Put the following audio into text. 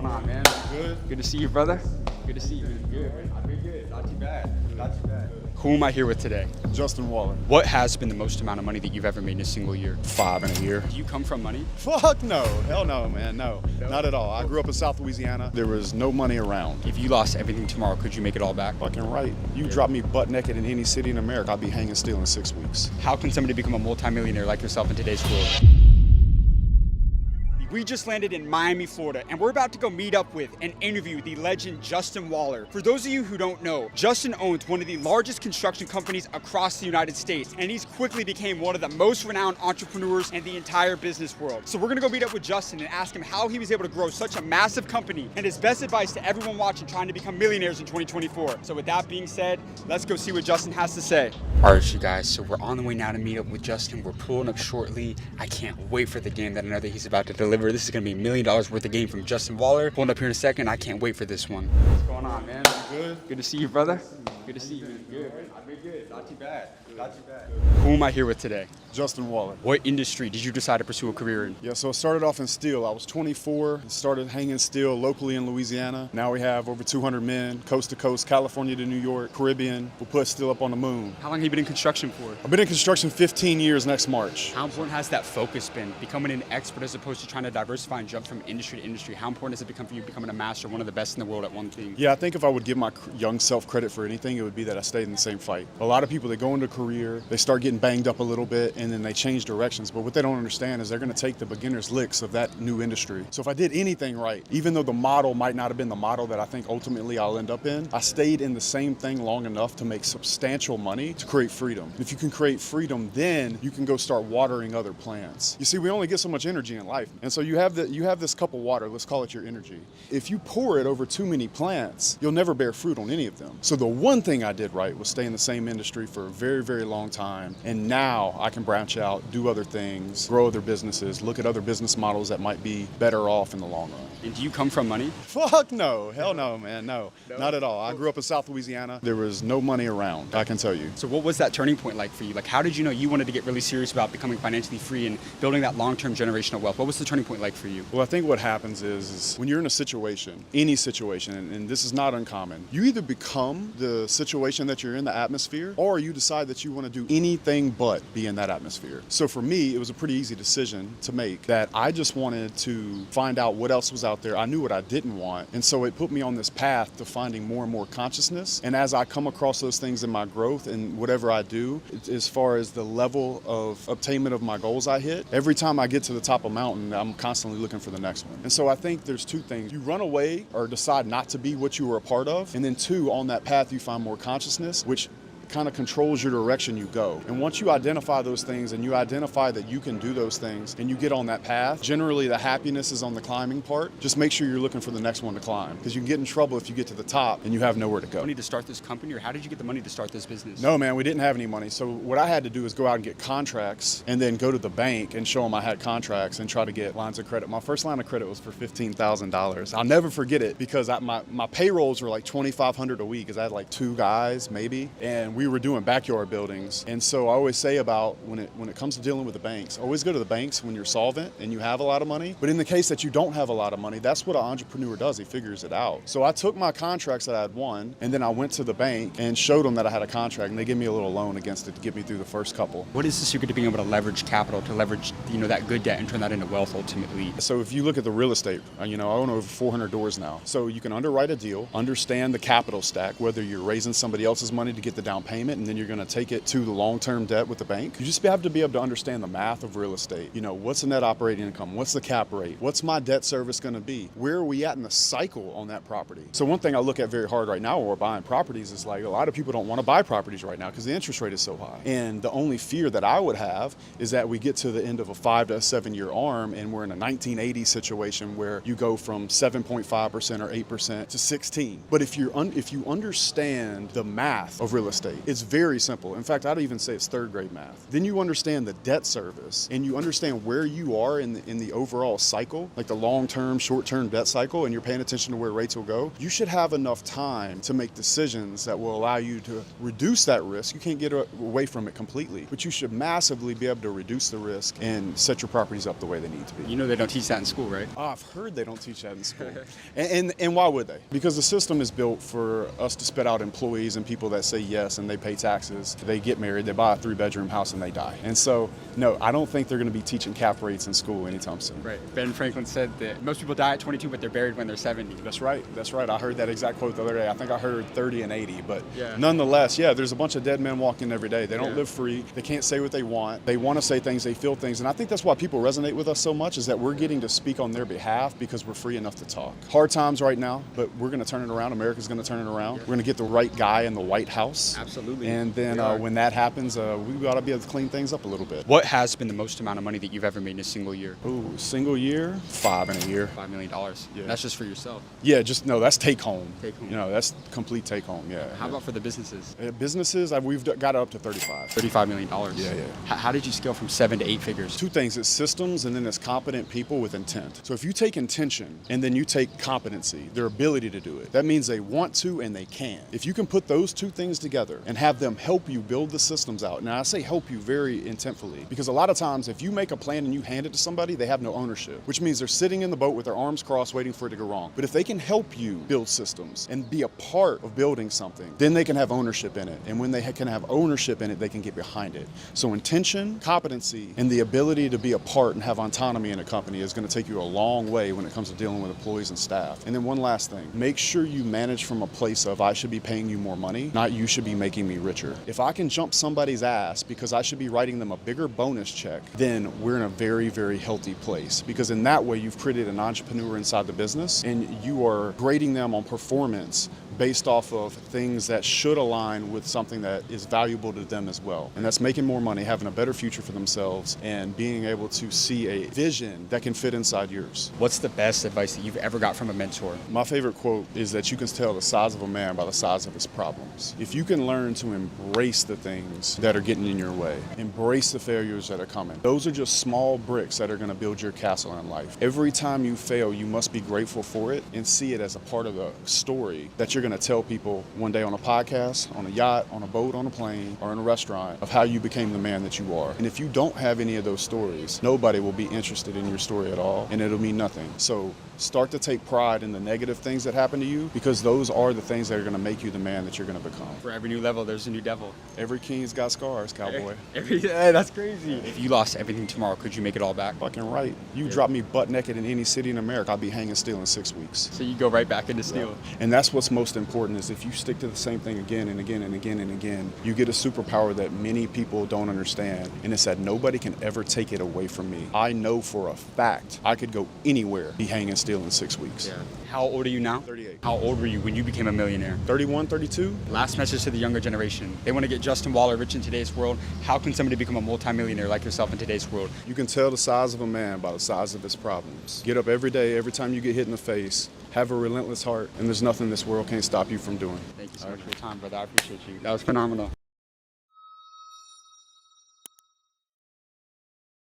going on, man? Good. Good to see you, brother. Good to see you. Good. I've been good. Not too bad. Not too bad. Who am I here with today? Justin Waller. What has been the most amount of money that you've ever made in a single year? 5 in a year. Do you come from money? Fuck no. Hell no, man. No, not at all. I grew up in South Louisiana. There was no money around. If you lost everything tomorrow, could you make it all back? Fucking right. You drop me butt naked in any city in America, I'd be hanging still in 6 weeks. How can somebody become a multimillionaire like yourself in today's world? We just landed in Miami, Florida, and we're about to go meet up with and interview the legend Justin Waller. For those of you who don't know, Justin owns one of the largest construction companies across the United States, and he's quickly became one of the most renowned entrepreneurs in the entire business world. So we're gonna go meet up with Justin and ask him how he was able to grow such a massive company and his best advice to everyone watching trying to become millionaires in 2024. So with that being said, let's go see what Justin has to say. All right, you guys, so we're on the way now to meet up with Justin. We're pulling up shortly. I can't wait for the game that I know that he's about to deliver. This is gonna be $1 million worth of game from Justin Waller. Pulling up here in a second. I can't wait for this one. What's going on, man? Good. Good to see you, brother. Good to see you. Good. I've been good. Not too bad. Not too bad. Who am I here with today? Justin Waller. What industry did you decide to pursue a career in? Yeah, so I started off in steel. I was 24, started hanging steel locally in Louisiana. Now we have over 200 men, coast to coast, California to New York, Caribbean. We'll put steel up on the moon. How long have you been in construction for? I've been in construction 15 years next March. How important has that focus been? Becoming an expert as opposed to trying to diversify and jump from industry to industry. How important has it become for you becoming a master, one of the best in the world at one thing? Yeah, I think if I would give my young self credit for anything, it would be that I stayed in the same fight. A lot of people, they go into a career, they start getting banged up a little bit, and then they change directions. But what they don't understand is they're going to take the beginner's licks of that new industry. So if I did anything right, even though the model might not have been the model that I think ultimately I'll end up in, I stayed in the same thing long enough to make substantial money to create freedom. If you can create freedom, then you can go start watering other plants. You see, we only get so much energy in life. And so you have this cup of water, let's call it your energy. If you pour it over too many plants, you'll never bear fruit on any of them. So the one thing I did right was stay in the same industry for a very, very long time. And now I can branch out, do other things, grow other businesses, look at other business models that might be better off in the long run. And do you come from money? Fuck no. Hell no, man. No, not at all. I grew up in South Louisiana. There was no money around, I can tell you. So what was that turning point like for you? Like, how did you know you wanted to get really serious about becoming financially free and building that long-term generational wealth? What was the turning point like for you? Well, I think what happens is when you're in a situation, any situation, and this is not uncommon, you either become the situation that you're in, the atmosphere, or you decide that you want to do anything but be in that atmosphere. So for me, it was a pretty easy decision to make that I just wanted to find out what else was out there. I knew what I didn't want. And so it put me on this path to finding more and more consciousness. And as I come across those things in my growth and whatever I do, as far as the level of obtainment of my goals I hit, every time I get to the top of a mountain, I'm constantly looking for the next one. And so I think there's two things. You run away or decide not to be what you were a part of. And then two, on that path, you find more consciousness, which kind of controls your direction you go. And once you identify those things and you identify that you can do those things and you get on that path, generally the happiness is on the climbing part. Just make sure you're looking for the next one to climb, because you can get in trouble if you get to the top and you have nowhere to go. Money to start this company, or how did you get the money to start this business? No, man, we didn't have any money. So what I had to do is go out and get contracts and then go to the bank and show them I had contracts and try to get lines of credit. My first line of credit was for $15,000. I'll never forget it because my payrolls were like $2,500 a week, because I had like 2 guys maybe, and we were doing backyard buildings. And so I always say about when it comes to dealing with the banks, always go to the banks when you're solvent and you have a lot of money. But in the case that you don't have a lot of money, that's what an entrepreneur does. He figures it out. So I took my contracts that I had won, and then I went to the bank and showed them that I had a contract, and they gave me a little loan against it to get me through the first couple. What is the secret to being able to leverage capital, to leverage that good debt and turn that into wealth ultimately? So if you look at the real estate, I own over 400 doors now. So you can underwrite a deal, understand the capital stack, whether you're raising somebody else's money to get the down payment and then you're going to take it to the long-term debt with the bank. You just have to be able to understand the math of real estate. What's the net operating income? What's the cap rate? What's my debt service going to be? Where are we at in the cycle on that property? So one thing I look at very hard right now when we're buying properties is like a lot of people don't want to buy properties right now because the interest rate is so high. And the only fear that I would have is that we get to the end of a 5 to 7 year arm and we're in a 1980 situation where you go from 7.5% or 8% to 16. But if you understand the math of real estate, It's very simple. In fact, I'd even say it's third grade math. Then you understand the debt service and you understand where you are in the overall cycle, like the long-term, short-term debt cycle, and you're paying attention to where rates will go. You should have enough time to make decisions that will allow you to reduce that risk. You can't get away from it completely, but you should massively be able to reduce the risk and set your properties up the way they need to be. You know they don't teach that in school, right? Oh, I've heard they don't teach that in school. and why would they? Because the system is built for us to spit out employees and people that say yes and they pay taxes. They get married, they buy a 3-bedroom house, and they die. And so, no, I don't think they're going to be teaching cap rates in school anytime soon. Right. Ben Franklin said that most people die at 22, but they're buried when they're 70. That's right. That's right. I heard that exact quote the other day. I think I heard 30 and 80. But yeah. Nonetheless, yeah, there's a bunch of dead men walking every day. They don't live free. They can't say what they want. They want to say things. They feel things. And I think that's why people resonate with us so much, is that we're getting to speak on their behalf because we're free enough to talk. Hard times right now, but we're going to turn it around. America's going to turn it around. We're going to get the right guy in the White House. Absolutely. And then when that happens, we got to be able to clean things up a little bit. What has been the most amount of money that you've ever made in a single year? Ooh, single year? 5 in a year. $5 million. Yeah. That's just for yourself. Yeah, that's take home. Take home. You know, that's complete take home, yeah. How about for the businesses? Businesses, we've got it up to 35. $35 million. Yeah. How did you scale from 7 to 8 figures? Two things, it's systems and then it's competent people with intent. So if you take intention and then you take competency, their ability to do it, that means they want to and they can. If you can put those two things together and have them help you build the systems out, now I say help you very intentfully, because a lot of times if you make a plan and you hand it to somebody, they have no ownership, which means they're sitting in the boat with their arms crossed waiting for it to go wrong. But if they can help you build systems and be a part of building something, then they can have ownership in it. And when they can have ownership in it, they can get behind it. So intention, competency, and the ability to be a part and have autonomy in a company is going to take you a long way when it comes to dealing with employees and staff. And then one last thing, make sure you manage from a place of I should be paying you more money, not you should be making me richer. If I can jump somebody's ass because I should be writing them a bigger bonus check, then we're in a very, very healthy place. Because in that way, you've created an entrepreneur inside the business and you are grading them on performance based off of things that should align with something that is valuable to them as well. And that's making more money, having a better future for themselves, and being able to see a vision that can fit inside yours. What's the best advice that you've ever got from a mentor? My favorite quote is that you can tell the size of a man by the size of his problems. If you can learn to embrace the things that are getting in your way, embrace the failures that are coming, those are just small bricks that are going to build your castle in life. Every time you fail, you must be grateful for it and see it as a part of the story that you're going to tell people one day on a podcast, on a yacht, on a boat, on a plane, or in a restaurant of how you became the man that you are. And if you don't have any of those stories, nobody will be interested in your story at all, and it'll mean nothing. So start to take pride in the negative things that happen to you, because those are the things that are going to make you the man that you're going to become. For every new level, there's a new devil. Every king's got scars, cowboy. That's crazy. If you lost everything tomorrow, could you make it all back? Fucking right. You drop me butt naked in any city in America, I'll be hanging still in 6 weeks. So you go right back into steel. Yeah. And that's what's most important, is if you stick to the same thing again and again and again and again, you get a superpower that many people don't understand. And it's that nobody can ever take it away from me. I know for a fact I could go anywhere, be hanging still in 6 weeks. Yeah. How old are you now? 38. How old were you when you became a millionaire? 31, 32. Last message to the younger generation. They want to get Justin Waller rich in today's world. How can somebody become a multimillionaire like yourself in today's world? You can tell the size of a man by the size of his problems. Get up every day, every time you get hit in the face. Have a relentless heart, and there's nothing this world can't stop you from doing. Thank you so much for your time, brother. I appreciate you. That was phenomenal.